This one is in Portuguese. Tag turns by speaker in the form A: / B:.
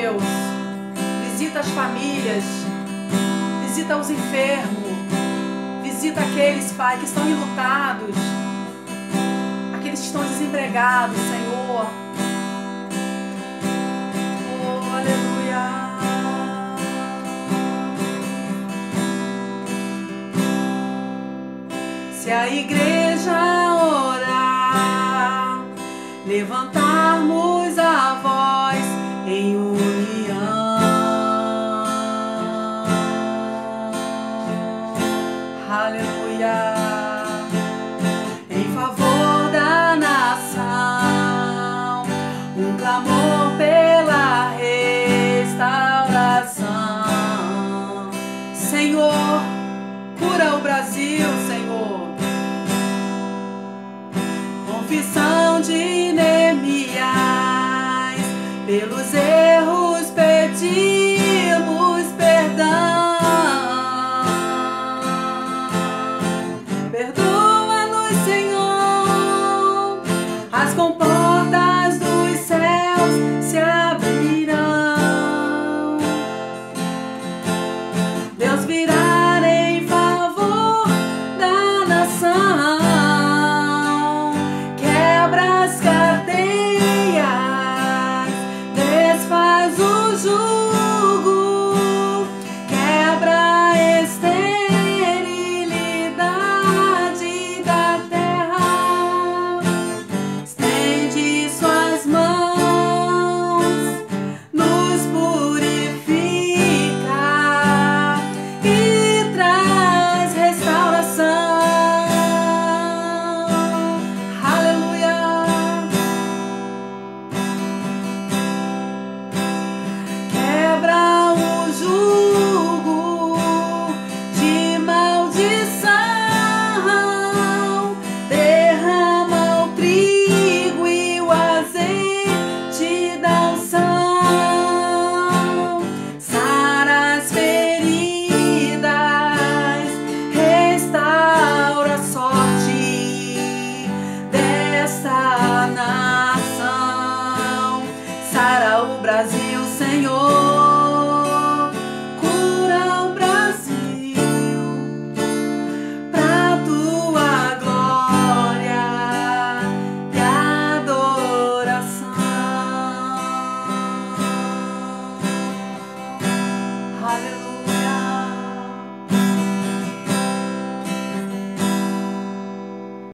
A: Deus. Visita as famílias, visita os enfermos, visita aqueles, Pai, que estão enlutados, aqueles que estão desempregados, Senhor. Oh, aleluia. Se a igreja orar, levantarmos a voz em união, aleluia, em favor da nação, um clamor pela restauração. Senhor, cura o Brasil, Senhor. Confissão de Neemias, pelos erros pedimos perdão. Perdoa-nos, Senhor, as comportas dos céus se abrirão. Deus virá em favor da nação. As cadeias, desfaz o jugo, quebra a esterilidade da terra, estende suas mãos, nos purifica e traz restauração. Quebra o jugo de maldição, derrama o trigo e o azeite da unção, sara as feridas, restaura a sorte desta nação, sara o Brasil, Senhor, cura o Brasil, pra tua glória e adoração. Aleluia.